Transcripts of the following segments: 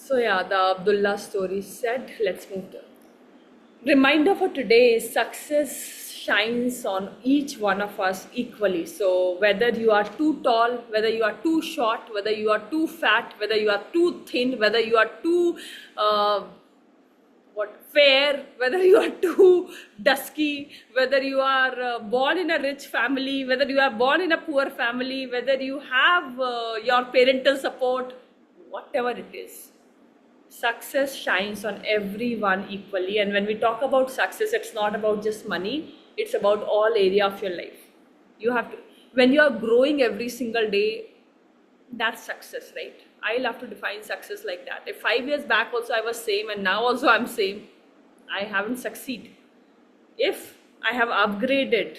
So yeah, the Abdullah story said, let's move to. Reminder for today is success shines on each one of us equally. So whether you are too tall, whether you are too short, whether you are too fat, whether you are too thin, whether you are too uh, fair, whether you are too dusky, whether you are born in a rich family, whether you are born in a poor family, whether you have your parental support, whatever it is, success shines on everyone equally. And when we talk about success, it's not about just money, it's about all area of your life. You have to, when you are growing every single day, that's success, right? I love to define success like that. If 5 years back also I was same and now also I'm same, I haven't succeeded. If I have upgraded,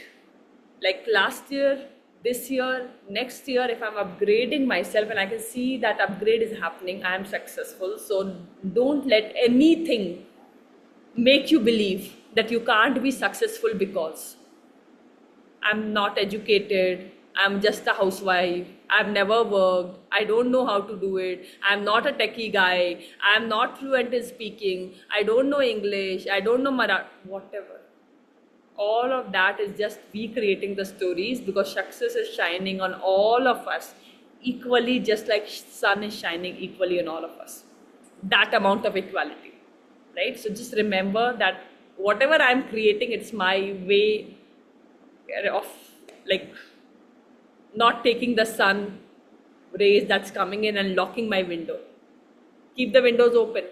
like last year, this year, next year, if I'm upgrading myself and I can see that upgrade is happening, I am successful. So don't let anything make you believe that you can't be successful because I'm not educated, I'm just a housewife, I've never worked, I don't know how to do it, I'm not a techie guy, I'm not fluent in speaking, I don't know English, I don't know Marathi, whatever. All of that is just we creating the stories, because success is shining on all of us equally, just like sun is shining equally on all of us. That amount of equality, right? So just remember that whatever I'm creating, it's my way of like not taking the sun rays that's coming in and locking my window. Keep the windows open.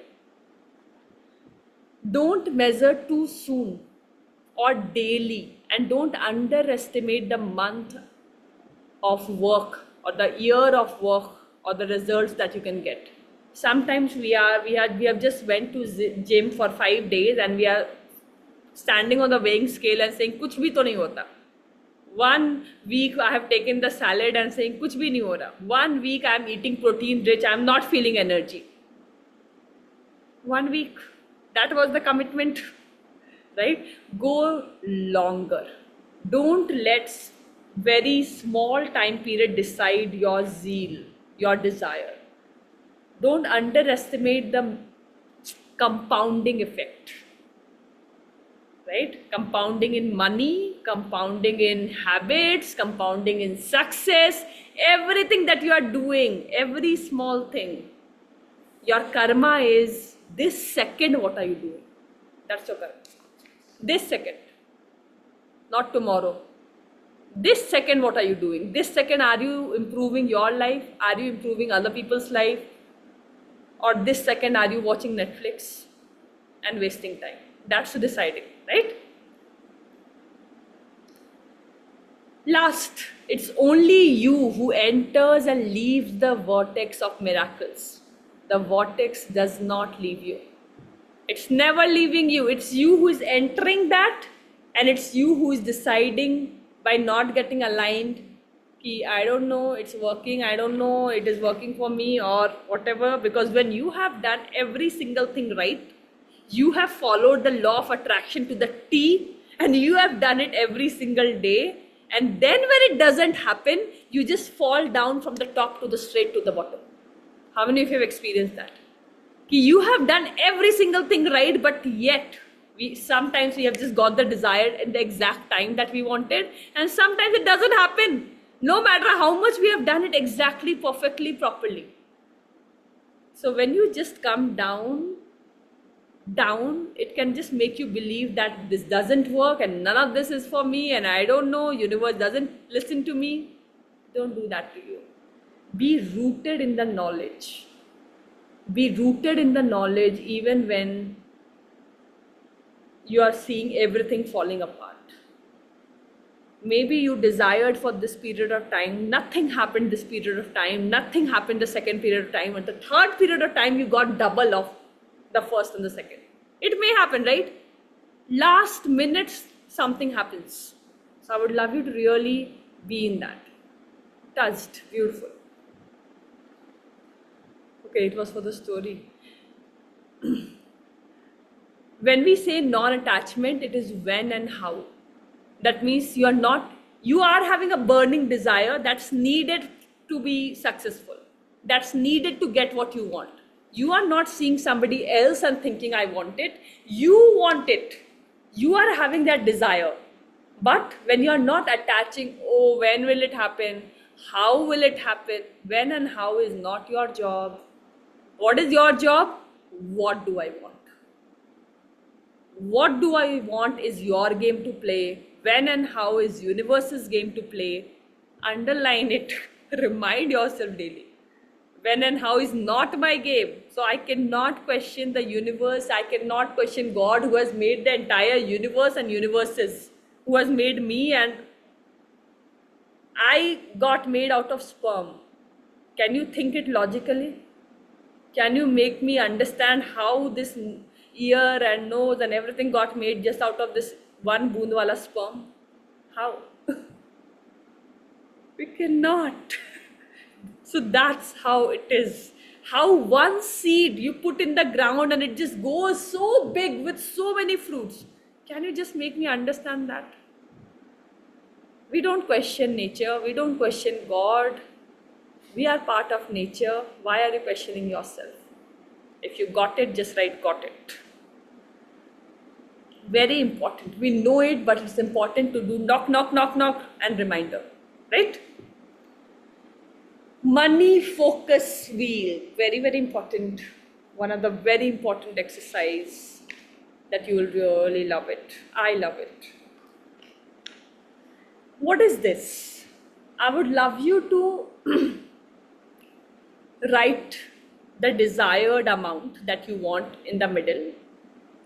Don't measure too soon or daily, and don't underestimate the month of work or the year of work or the results that you can get. Sometimes we have just went to gym for 5 days and we are standing on the weighing scale and saying kuch bhi to nahi hota. 1 week I have taken the salad and saying kuch bhi nahi ho raha. 1 week I am eating protein rich, I am not feeling energy. 1 week, that was the commitment, right? Go longer. Don't let very small time period decide your zeal, your desire. Don't underestimate the compounding effect, right? Compounding in money, compounding in habits, compounding in success, everything that you are doing, every small thing. Your karma is this second, what are you doing? That's your karma. This second, not tomorrow. This second, what are you doing? This second, are you improving your life? Are you improving other people's life? Or this second, are you watching Netflix and wasting time? That's deciding, right? Last, it's only you who enters and leaves the vortex of miracles. The vortex does not leave you. It's never leaving you. It's you who is entering that, and it's you who is deciding by not getting aligned. I don't know, it's working, I don't know, it is working for me or whatever. Because when you have done every single thing right, you have followed the law of attraction to the T, and you have done it every single day. And then when it doesn't happen, you just fall down from the top to the straight to the bottom. How many of you have experienced that? You have done every single thing right, but yet sometimes we have just got the desired in the exact time that we wanted, and sometimes it doesn't happen. No matter how much we have done it exactly, perfectly, properly. So when you just come down, it can just make you believe that this doesn't work and none of this is for me and I don't know, universe doesn't listen to me. Don't do that to you. Be rooted in the knowledge. Be rooted in the knowledge even when you are seeing everything falling apart. Maybe you desired for this period of time, nothing happened this period of time, nothing happened the second period of time, and the third period of time you got double of the first and the second. It may happen, right? Last minute something happens. So I would love you to really be in that. Touched, beautiful. Okay, it was for the story. When we say non-attachment, it is when and how. That means you are having a burning desire that's needed to be successful. That's needed to get what you want. You are not seeing somebody else and thinking, I want it. You want it. You are having that desire. But when you are not attaching, oh, when will it happen? How will it happen? When and how is not your job. What is your job? What do I want? What do I want is your game to play. When and how is universe's game to play. Underline it. Remind yourself daily. When and how is not my game. So I cannot question the universe. I cannot question God, who has made the entire universe and universes, who has made me, and I got made out of sperm. Can you think it logically? Can you make me understand how this ear and nose and everything got made just out of this one boondwala sperm? How? We cannot. So that's how it is. How one seed you put in the ground and it just goes so big with so many fruits. Can you just make me understand that? We don't question nature. We don't question God. We are part of nature. Why are you questioning yourself? If you got it, just write got it. Very important. We know it, but it's important to do knock, knock, knock, knock and reminder. Right? Money focus wheel. Very, very important. One of the very important exercise that you will really love it. I love it. What is this? I would love you to write the desired amount that you want in the middle,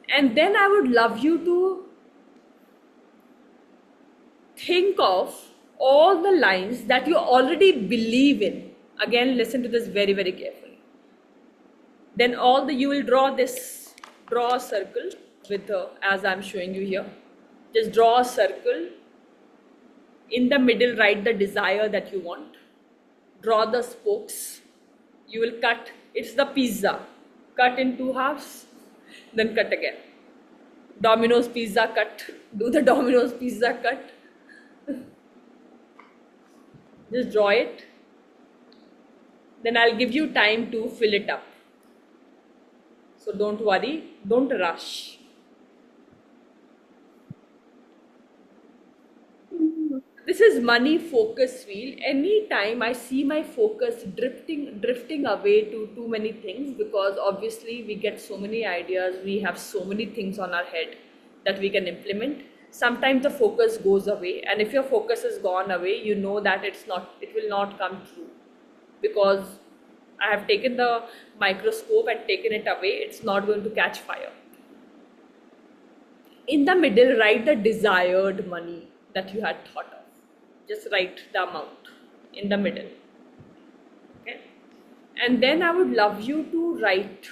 and then I would love you to think of all the lines that you already believe in. Again, listen to this very, very carefully. Then you will draw a circle with as I'm showing you here. Just draw a circle. In the middle, write the desire that you want. Draw the spokes. You will cut. It's the pizza. Cut in 2 halves. Then cut again. Domino's pizza cut. Do the Domino's pizza cut. Just draw it. Then I'll give you time to fill it up. So don't worry. Don't rush. This is money focus wheel. Anytime I see my focus drifting away to too many things, because obviously we get so many ideas, we have so many things on our head that we can implement. Sometimes the focus goes away, and if your focus has gone away, you know that it will not come true, because I have taken the microscope and taken it away. It's not going to catch fire. In the middle, write the desired money that you had thought of. Just write the amount in the middle. Okay? And then I would love you to write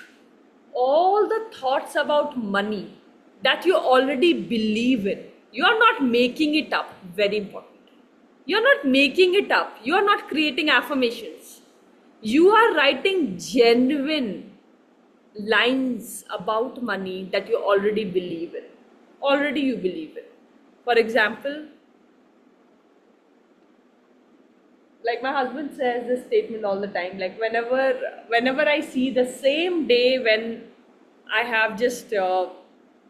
all the thoughts about money that you already believe in. You are not making it up. Very important. You are not making it up. You are not creating affirmations. You are writing genuine lines about money that you already believe in. Already you believe in. For example, like my husband says this statement all the time, like whenever I see the same day when I have just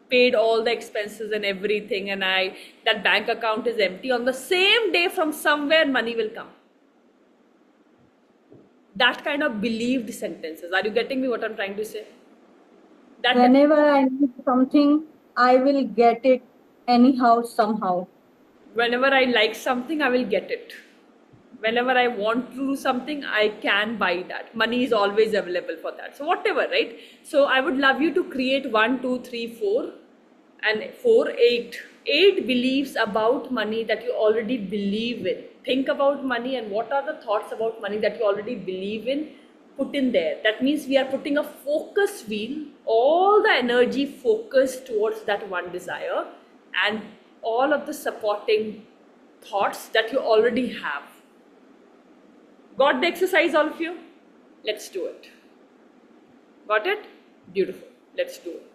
paid all the expenses and everything, and that bank account is empty, on the same day from somewhere money will come. That kind of believed sentences. Are you getting me what I'm trying to say? Whenever I need something, I will get it anyhow, somehow. Whenever I like something, I will get it. Whenever I want to do something, I can buy that. Money is always available for that. So whatever, right? So I would love you to create 1, 2, 3, 4 and 4, 8. 8 beliefs about money that you already believe in. Think about money and what are the thoughts about money that you already believe in. Put in there. That means we are putting a focus wheel, all the energy focused towards that one desire, and all of the supporting thoughts that you already have. Got the exercise, all of you? Let's do it. Got it? Beautiful. Let's do it.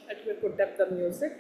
Let me put up the music.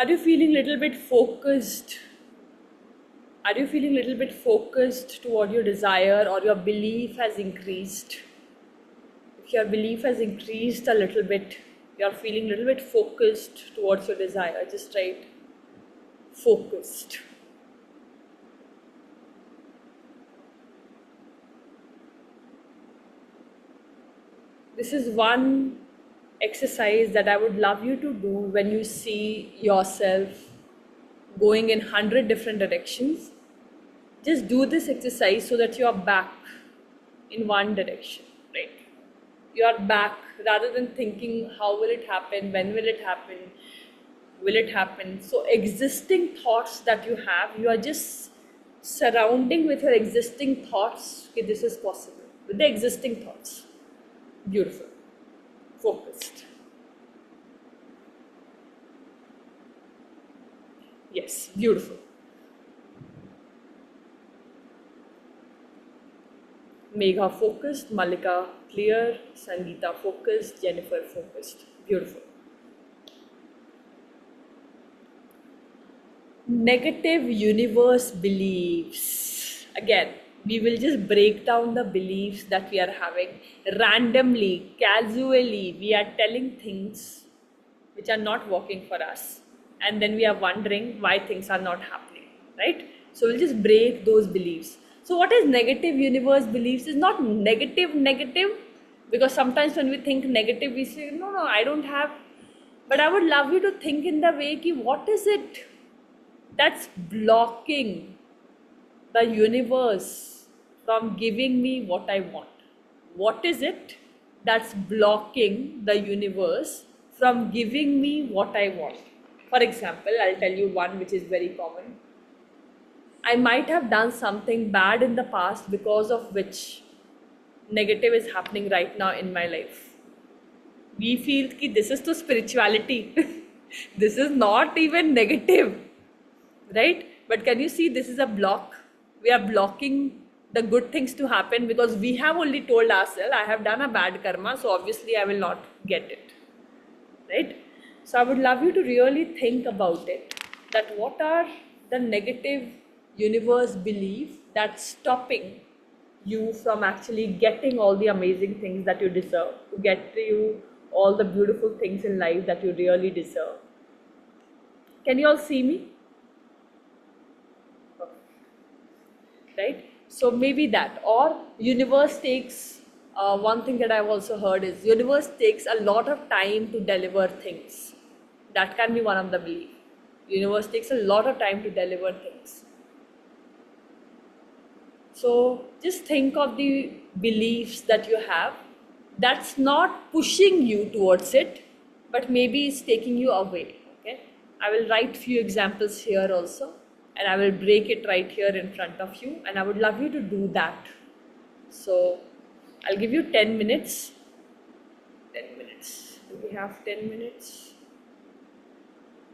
Are you feeling a little bit focused? Are you feeling a little bit focused toward your desire, or your belief has increased? If your belief has increased a little bit, you're feeling a little bit focused towards your desire. Just write focused. This is one exercise that I would love you to do when you see yourself going in 100 different directions. Just do this exercise so that you are back in one direction, right? You are back rather than thinking, how will it happen? When will it happen? Will it happen? So, existing thoughts that you have, you are just surrounding with your existing thoughts. Okay, this is possible with the existing thoughts. Beautiful. Focused. Yes, beautiful. Megha focused, Malika clear, Sangeeta focused, Jennifer focused. Beautiful. Negative universe beliefs. Again, we will just break down the beliefs that we are having randomly, casually. We are telling things which are not working for us, and then we are wondering why things are not happening, right? So we'll just break those beliefs. So what is negative universe beliefs? Is not negative, because sometimes when we think negative, we say, no, I don't have. But I would love you to think in the way ki what is it that's blocking the universe from giving me what I want? What is it that's blocking the universe from giving me what I want? For example, I'll tell you one which is very common. I might have done something bad in the past because of which negative is happening right now in my life. We feel that this is to spirituality. This is not even negative, right? But can you see this is a block? We are blocking the good things to happen because we have only told ourselves, I have done a bad karma, so obviously I will not get it, right? So I would love you to really think about it, that what are the negative universe belief that's stopping you from actually getting all the amazing things that you deserve, to get you all the beautiful things in life that you really deserve. Can you all see me? Right? So maybe that, or universe takes, one thing that I've also heard is universe takes a lot of time to deliver things. That can be one of the belief. Universe takes a lot of time to deliver things. So just think of the beliefs that you have that's not pushing you towards it, but maybe it's taking you away. Okay, I will write few examples here also, and I will break it right here in front of you, and I would love you to do that. So I'll give you 10 minutes. 10 minutes. Do we have 10 minutes?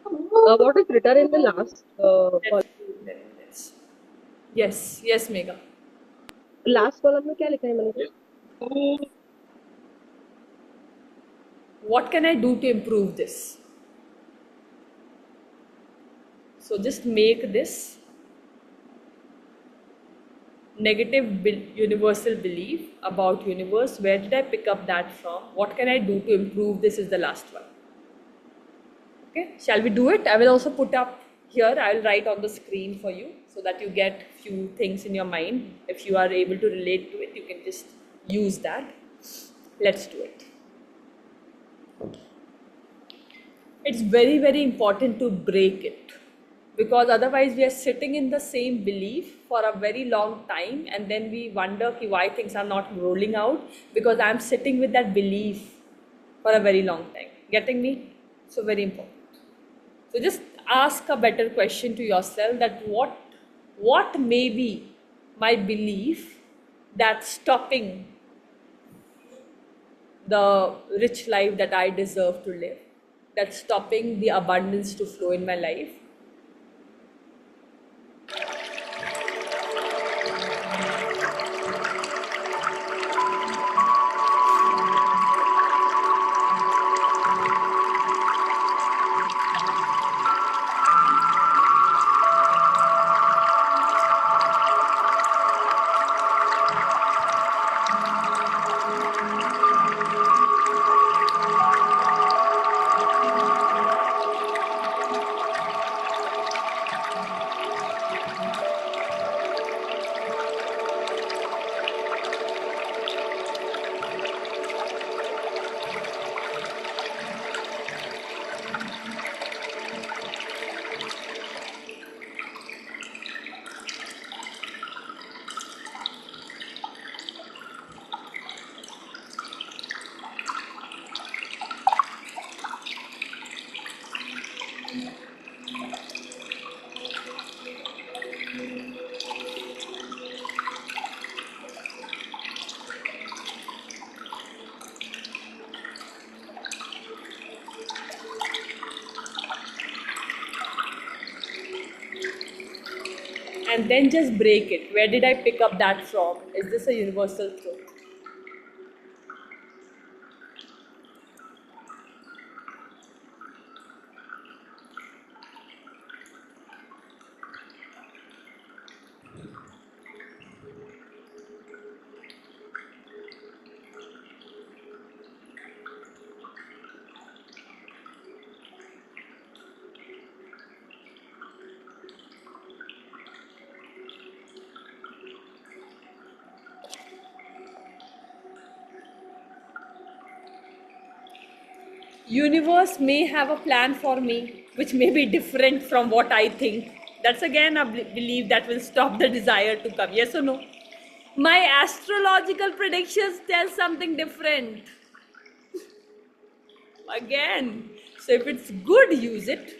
What is written in the last 10 minutes. Yes, Megha. last column में क्या लिखा है मैंने? What can I do to improve this? So just make this negative universal belief about universe. Where did I pick up that from? What can I do to improve this is the last one. Okay, shall we do it? I will also put up here, I will write on the screen for you so that you get few things in your mind. If you are able to relate to it, you can just use that. Let's do it. It's very, very important to break it, because otherwise we are sitting in the same belief for a very long time, and then we wonder why things are not rolling out, because I'm sitting with that belief for a very long time. Getting me? So very important. So just ask a better question to yourself, that what may be my belief that's stopping the rich life that I deserve to live, that's stopping the abundance to flow in my life. and then just break it. Where did I pick up that from? Is this a universal truth? Universe may have a plan for me which may be different from what I think. That's again a belief that will stop the desire to come. Yes or no? My astrological predictions tell something different. Again. So if it's good, use it.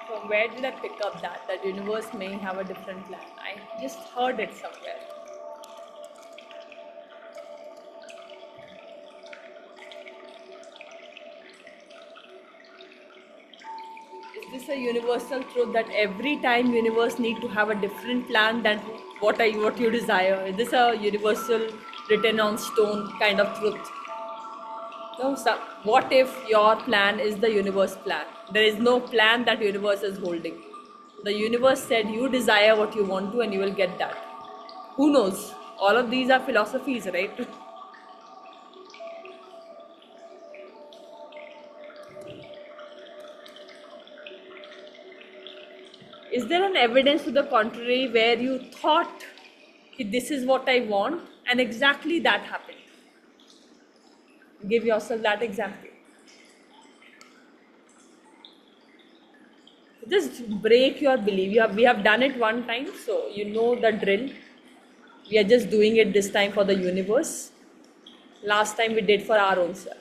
From where did I pick up that? That universe may have a different plan. I just heard it somewhere. Is this a universal truth that every time universe need to have a different plan than what you desire? Is this a universal written on stone kind of truth? No, sir. What if your plan is the universe plan? There is no plan that universe is holding. The universe said you desire what you want to and you will get that. Who knows? All of these are philosophies, right? Is there an evidence to the contrary where you thought this is what I want and exactly that happened? Give yourself that example. Just break your belief. We have done it one time, so you know the drill. We are just doing it this time for the universe. Last time we did for our own self.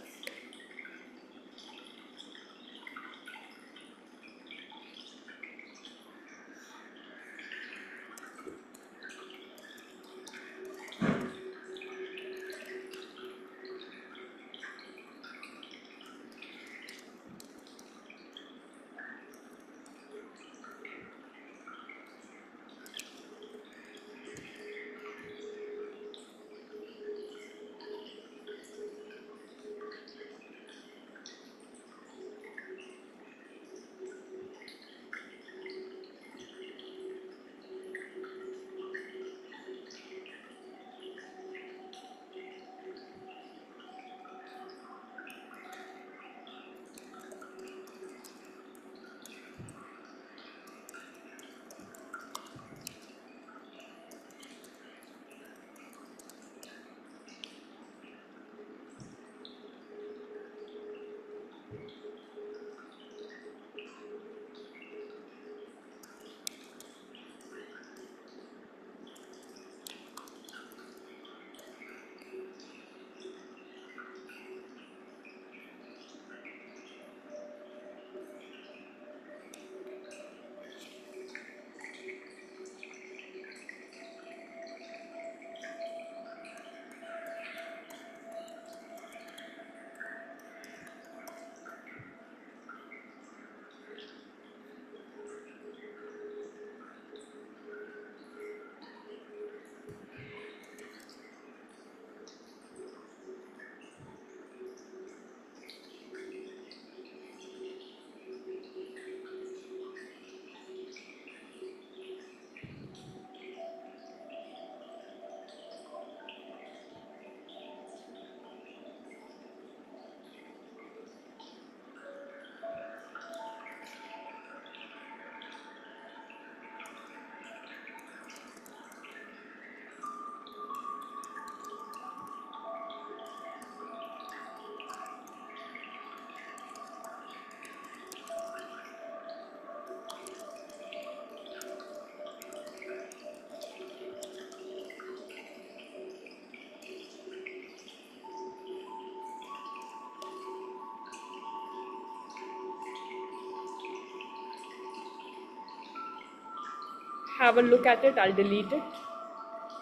have a look at it. I'll delete it.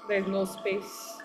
There's no space.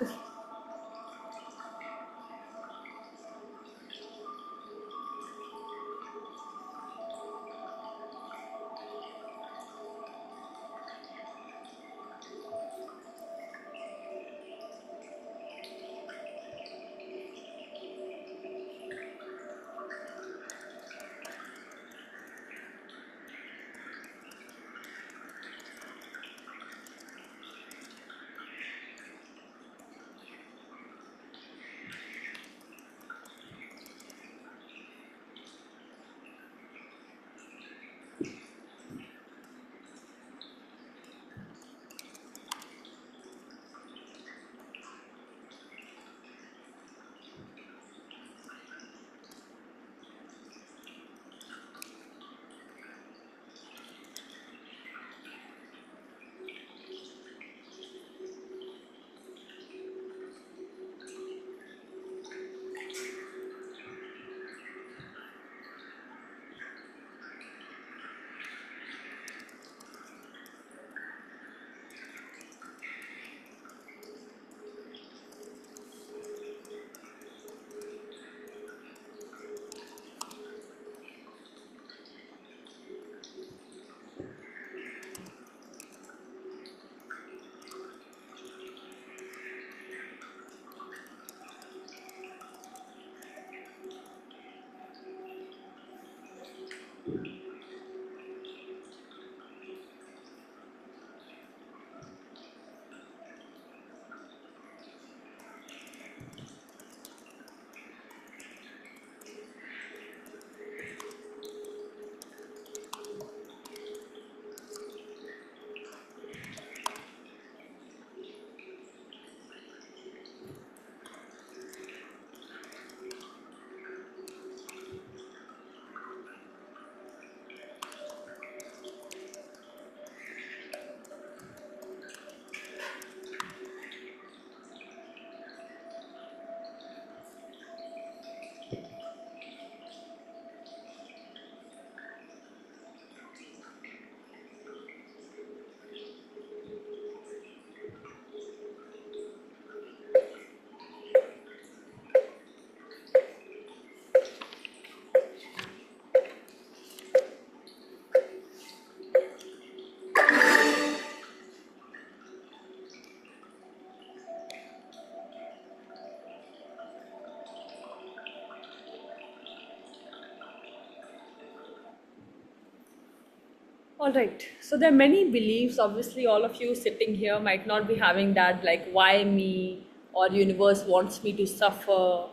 All right. So there are many beliefs. Obviously, all of you sitting here might not be having that, like, why me, or universe wants me to suffer.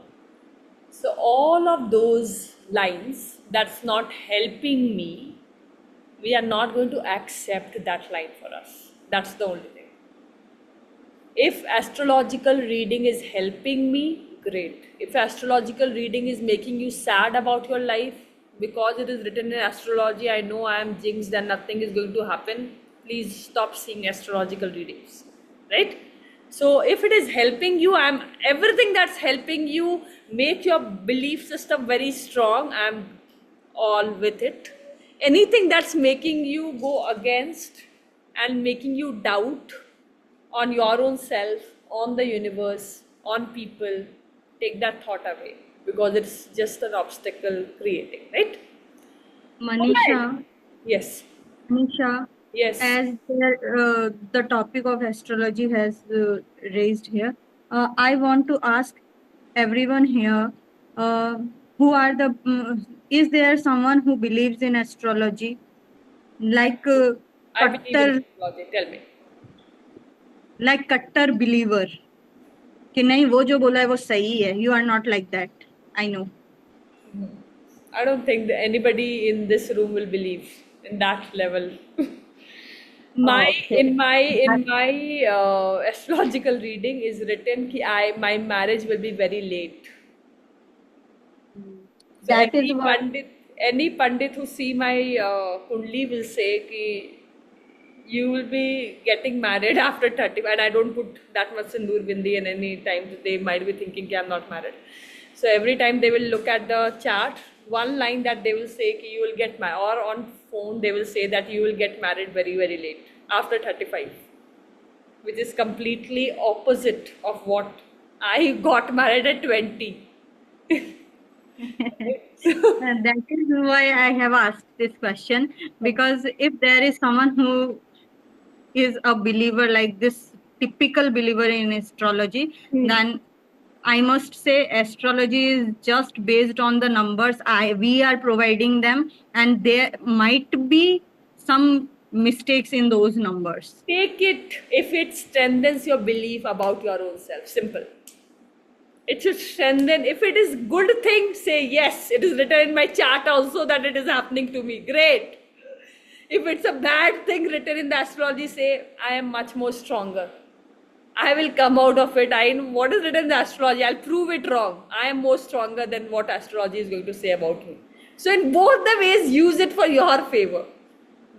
So all of those lines that's not helping me, we are not going to accept that line for us. That's the only thing. If astrological reading is helping me, great. If astrological reading is making you sad about your life because it is written in astrology, I know I am jinxed and nothing is going to happen, please stop seeing astrological readings, right? So if it is helping you, I'm everything that's helping you make your belief system very strong, I'm all with it. Anything that's making you go against and making you doubt on your own self, on the universe, on people, take that thought away because it's just an obstacle creating, right? Manisha, Yes, Manisha, yes. as the topic of astrology has raised here, I want to ask everyone here, uh, is there someone who believes in astrology? Like I believe in Kattar, astrology. Tell me. like Kattar believer. कि नहीं वो जो बोला है वो सही है. You are not like that. I know. I don't think that anybody in this room will believe in that level. my Okay. in my astrological reading is written कि my marriage will be very late. So That is what any pandit who see my kundli will say कि you will be getting married after 30, and I don't put that much sindoor bindi, and any time they might be thinking कि I'm not married. So every time they will look at the chart, one line that they will say कि you will get married, or on phone they will say that you will get married very very late. after 35, which is completely opposite of what I got married at 20. And that is why I have asked this question, because if there is someone who is a believer, like this typical believer in astrology, then I must say astrology is just based on the numbers we are providing them, and there might be some mistakes in those numbers. Take it if it strengthens your belief about your own self. Simple. It should strengthen. If it is good thing, say yes. It is written in my chart also that it is happening to me. Great. If it's a bad thing written in the astrology, say I am much more stronger. I will come out of it. I know what is written in the astrology. I'll prove it wrong. I am more stronger than what astrology is going to say about me. So in both the ways, use it for your favor.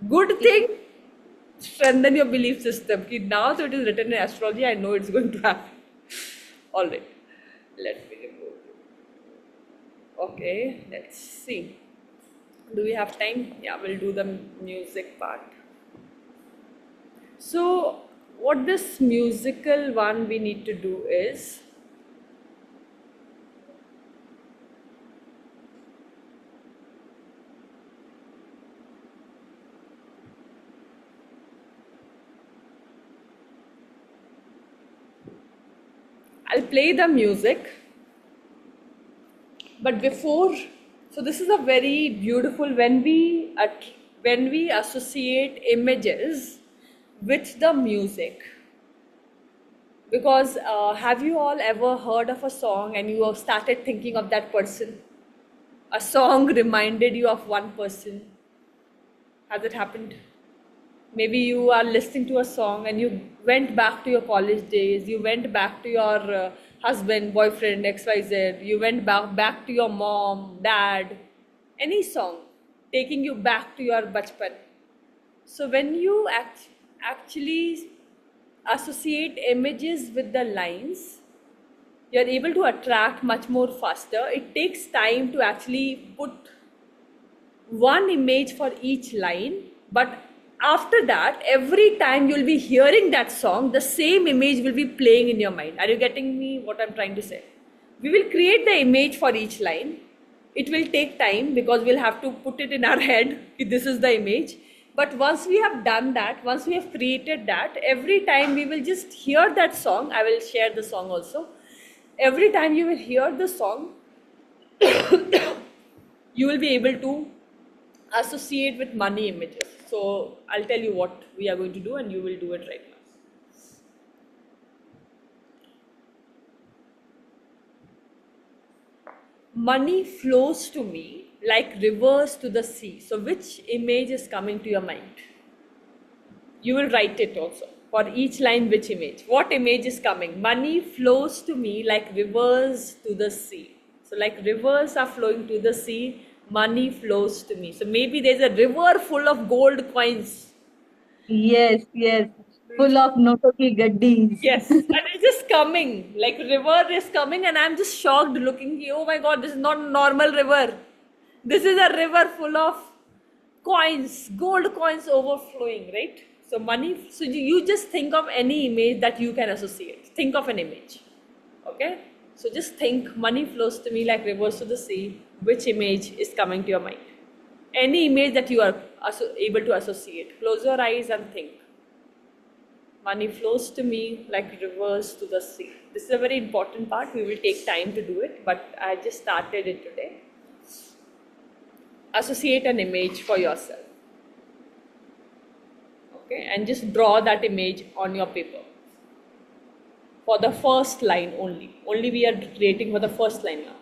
Good thing, strengthen your belief system. Ki now that it is written in astrology, I know it's going to happen. All right. Let me remove it. Okay, let's see. Do we have time? Yeah, we'll do the music part. So, what this musical one we need to do is, I'll play the music, but before, so this is a very beautiful when we associate images with the music. Because have you all ever heard of a song and you have started thinking of that person? A song reminded you of one person. Has it happened? Maybe you are listening to a song and you went back to your college days, you went back to your husband, boyfriend, XYZ, you went back to your mom, dad, any song taking you back to your bachpan. So when you actually associate images with the lines, you're able to attract much more faster. It takes time to actually put one image for each line, but after that, every time you'll be hearing that song, the same image will be playing in your mind. Are you getting me what I'm trying to say? We will create the image for each line. It will take time because we'll have to put it in our head. This is the image. But once we have done that, once we have created that, every time we will just hear that song. I will share the song also. Every time you will hear the song, you will be able to associate with money images. So I'll tell you what we are going to do and you will do it right now. Money flows to me like rivers to the sea. So which image is coming to your mind? You will write it also. For each line, which image? What image is coming? Money flows to me like rivers to the sea. So like rivers are flowing to the sea, money flows to me. So maybe there's a river full of gold coins. Yes, yes. Full of Notoki Gaddis. Yes, and it's just coming. Like river is coming, and I'm just shocked looking. Oh my God, this is not a normal river. This is a river full of coins, gold coins overflowing, right? So money. So you just think of any image that you can associate. Think of an image. Okay. So just think. Money flows to me like rivers to the sea. Which image is coming to your mind? Any image that you are able to associate. Close your eyes and think. Money flows to me like rivers to the sea. This is a very important part. We will take time to do it, but I just started it today. Associate an image for yourself. Okay, and just draw that image on your paper. For the first line only. Only we are creating for the first line now.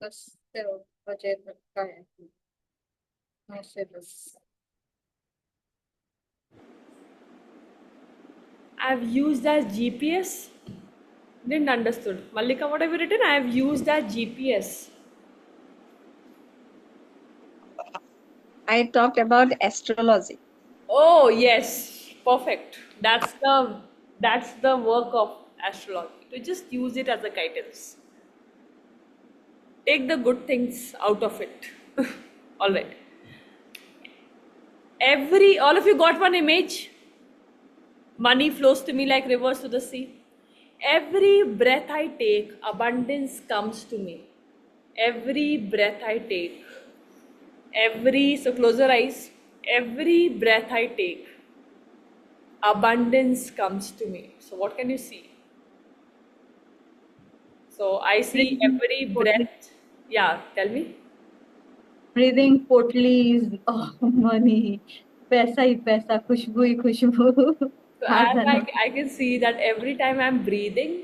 बस अजय का है ऐसे बस I've used as GPS. Didn't understood. Mallika, what have you written? I have used as GPS. I talked about astrology. Oh yes, perfect. That's the work of astrology. To just use it as a guidance. Take the good things out of it. All right. All of you got one image. Money flows to me like rivers to the sea. Every breath I take, abundance comes to me. Every breath I take, so close your eyes. Every breath I take, abundance comes to me. So what can you see? So I see Breathing every totally, breath. Yeah, tell me. breathing totally is money. पैसा ही पैसा, खुशबू ही खुशबू. So Are as the I, note. I can see that every time breathing,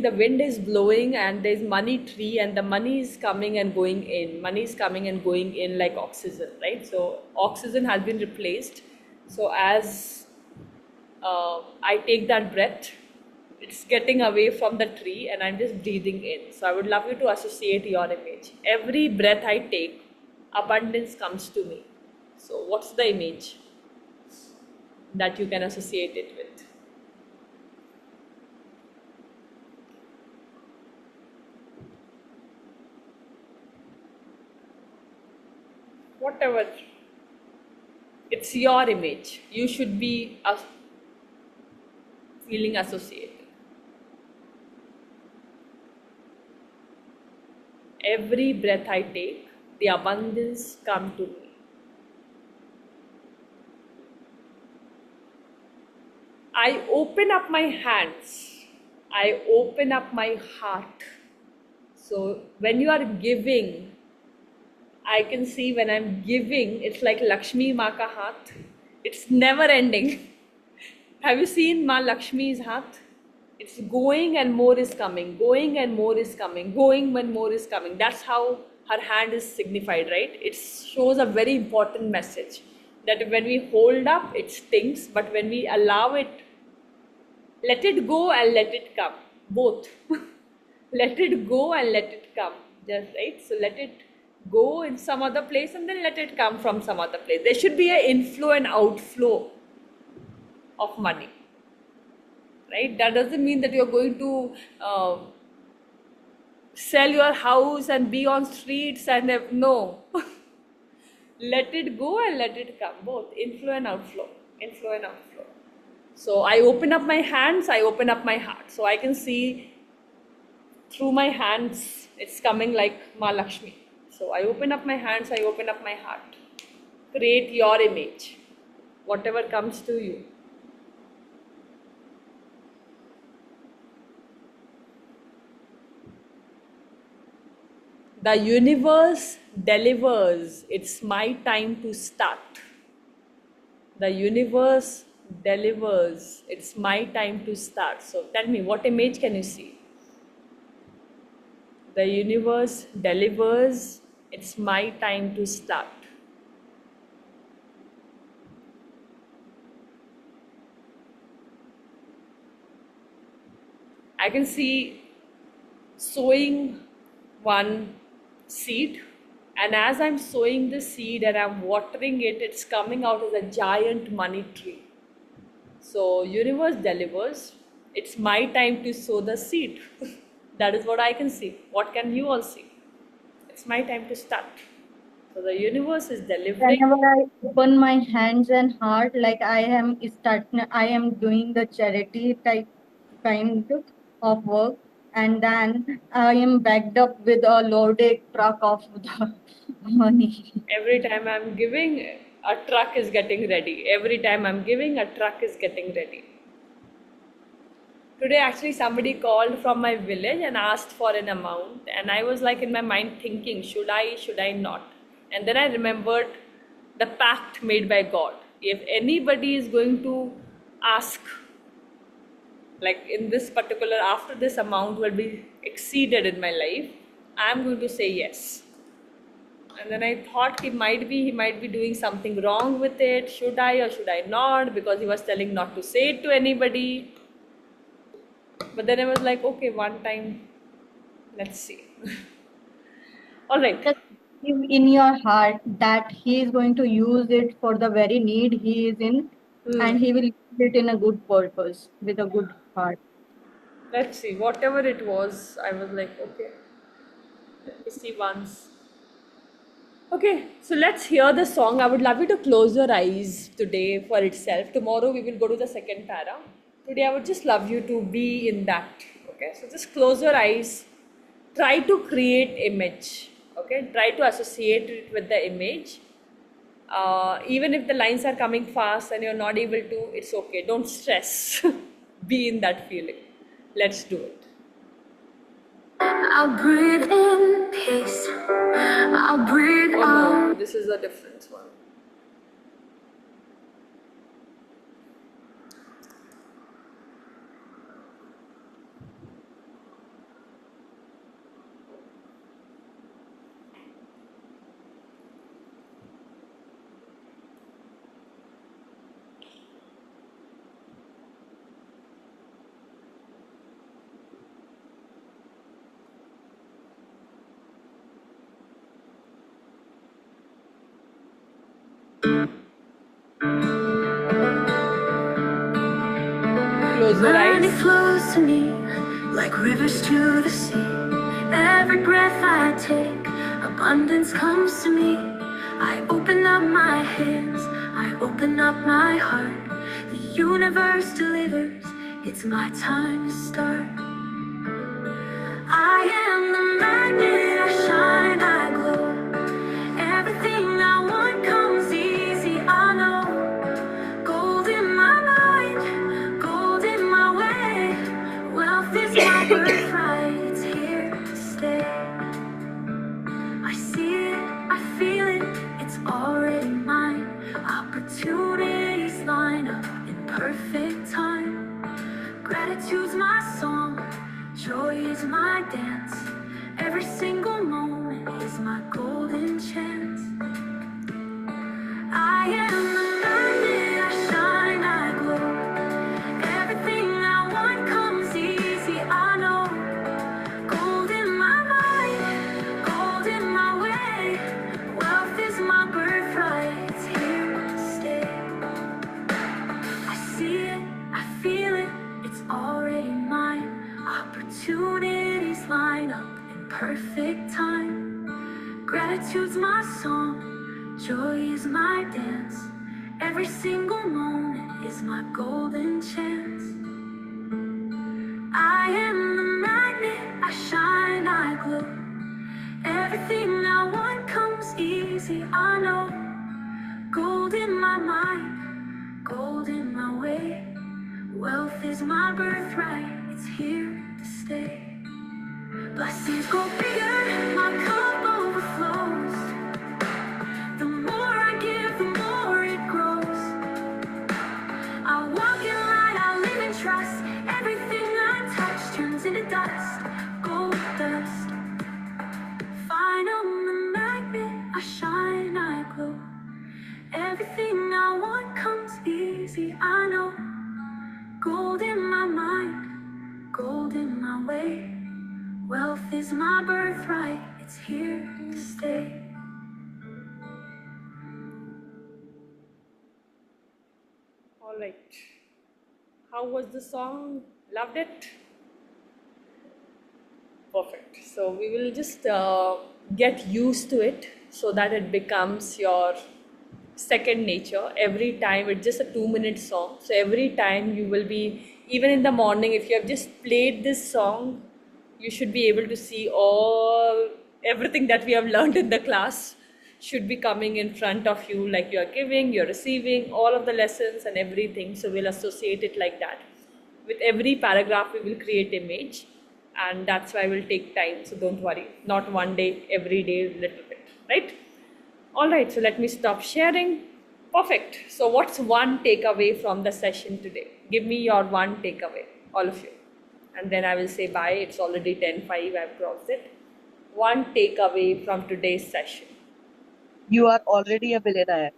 the wind is blowing and there's money tree and the money is coming and going in. Money is coming and going in like oxygen, right? So oxygen has been replaced. So as I take that breath, it's getting away from the tree and I'm just breathing in. So I would love you to associate your image. Every breath I take, abundance comes to me. So what's the image that you can associate it with? Whatever, it's your image. You should be feeling associated. Every breath I take, the abundance come to me. I open up my hands. I open up my heart. So when you are giving, I can see when I'm giving, it's like Lakshmi Ma ka haath. It's never ending. Have you seen Ma Lakshmi's haath? It's going and more is coming, going and more is coming, going when more is coming. That's how her hand is signified, right? It shows a very important message that when we hold up, it stings, but when we allow it, let it go and let it come. Both. Let it go and let it come. Just right. So let it go in some other place and then let it come from some other place. There should be an inflow and outflow of money. Right? That doesn't mean that you're going to sell your house and be on streets and no. Let it go and let it come. Both inflow and outflow. Inflow and outflow. So I open up my hands, I open up my heart. So I can see through my hands, it's coming like Ma Lakshmi. So I open up my hands, I open up my heart. Create your image, whatever comes to you. The universe delivers. It's my time to start. The universe delivers. It's my time to start. So tell me, what image can you see? The universe delivers. It's my time to start. I can see sowing one seed, and as I'm sowing the seed and I'm watering it, it's coming out as a giant money tree. So universe delivers. It's my time to sow the seed. That is what I can see. What can you all see? It's my time to start. So the universe is delivering. Whenever I open my hands and heart, like I am doing the charity type kind of work, and then I am backed up with a loaded truck of the money. Every time I'm giving, a truck is getting ready. Every time I'm giving, a truck is getting ready. Today, actually, somebody called from my village and asked for an amount, and I was like in my mind thinking, should I not? And then I remembered the pact made by God. If anybody is going to ask, like in this particular, after this amount will be exceeded in my life, I am going to say yes. And then I thought he might be doing something wrong with it. Should I or should I not? Because he was telling not to say it to anybody. But then I was like, okay, one time, let's see. All right. Just believe in your heart that he is going to use it for the very need he is in, and he will use it in a good purpose with a good heart. Let's see. Whatever it was, I was like, okay, let me see once. Okay, so let's hear the song. I would love you to close your eyes today for itself. Tomorrow we will go to the second para. Today I would just love you to be in that. Okay, so just close your eyes. Try to create image. Okay, try to associate it with the image. Even if the lines are coming fast and you're not able to, it's okay. Don't stress. Be in that feeling. Let's do it. I'll breathe in peace. I'll breathe Oh out. no, this is a different one. Close your Money eyes. flows to me like rivers to the sea. Every breath I take, abundance comes to me. I open up my hands, I open up my heart. The universe delivers, it's my time to start. I am the magnet, I shine, I glow. Everything I want comes easy, I know. Gold in my mind, gold in my way. Wealth is my birthright, it's here to stay. I see it, I feel it, it's already mine. Opportunities line up in perfect time. Gratitude's my song, joy is my dance. Every single moment is my golden chance. I am the magnet, I shine, I glow. Everything I want comes easy, I know. Gold in my mind, gold in my way. Wealth is my birthright, it's here to stay. I see it, I feel it, it's already mine. Opportunities line up in perfect time. Gratitude's my song, joy is my dance. Every single moment is my golden chance. I am the magnet, I shine, I glow. Everything I want comes easy, I know. Gold in my mind, gold in my way. Wealth is my birthright, it's here to stay. Blessings go bigger, my cup overflows. The more I give, the more it grows. I walk in light, I live in trust. Everything I touch turns into dust, gold dust. Fine, I'm the magnet, I shine, I glow. Everything I want comes easy, I know. Gold in my mind, gold in my way. Wealth is my birthright, it's here to stay. All right. How was the song? Loved it? Perfect. So we will just get used to it so that it becomes your second nature. Every time it's just a 2-minute song. So every time you will be, even in the morning, if you have just played this song, you should be able to see everything that we have learned in the class should be coming in front of you, like you're giving, you're receiving, all of the lessons and everything. So we'll associate it like that. With every paragraph, we will create image, and that's why we'll take time. So don't worry, not one day, every day, little bit, right? All right, so let me stop sharing. Perfect. So what's one takeaway from the session today? Give me your one takeaway, all of you. And then I will say bye. It's already 10:05, I've crossed it. One takeaway from today's session. You are already a billionaire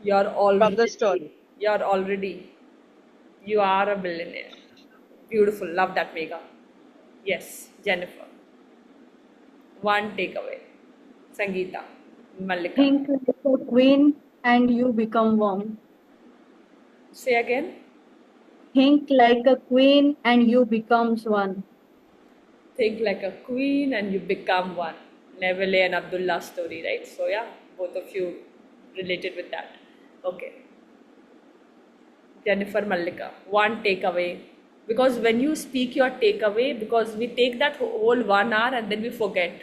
You're from the already, story. you're already, you are a billionaire. Beautiful. Love that, Megha. Yes, Jennifer. One takeaway. Sangeeta. Mallika. Think like a queen and you become one. Say again. Think like a queen and you becomes one. Think like a queen and you become one. Neville and Abdullah story, right? So yeah, both of you related with that. Okay. Jennifer Mallika, one takeaway. Because when you speak your takeaway, because we take that whole 1 hour and then we forget.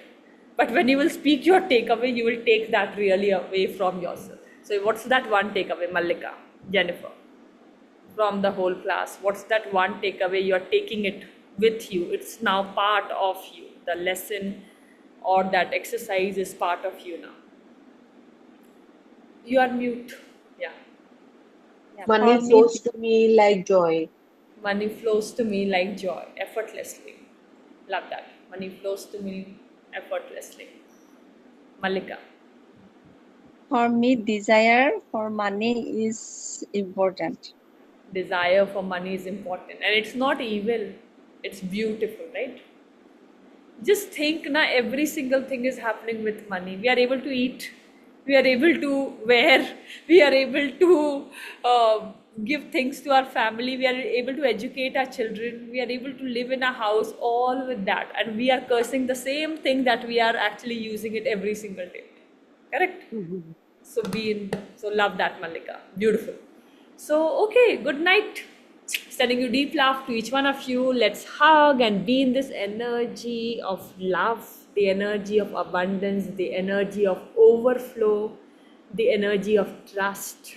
But when you will speak your takeaway, you will take that really away from yourself. So what's that one takeaway, Mallika, Jennifer, from the whole class? What's that one takeaway? You're taking it with you. It's now part of you. The lesson or that exercise is part of you now. You are mute. Yeah. Money For me, flows to me like joy. Money flows to me like joy, effortlessly. Love that. Money flows to me effortlessly. Malika. For me, desire for money is important. Desire for money is important. And it's not evil, it's beautiful, right? Just think na every single thing is happening with money. We are able to eat, we are able to wear, we are able to give things to our family, we are able to educate our children, we are able to live in a house, all with that. And we are cursing the same thing that we are actually using it every single day. Correct? So so love that, Malika. Beautiful. So okay, good night. Sending you deep love to each one of you. Let's hug and be in this energy of love, the energy of abundance, the energy of overflow, the energy of trust.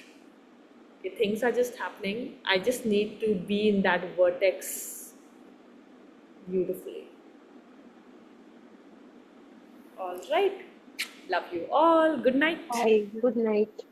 Okay, things are just happening. I just need to be in that vortex beautifully. All right. Love you all. Good night. Bye. Good night.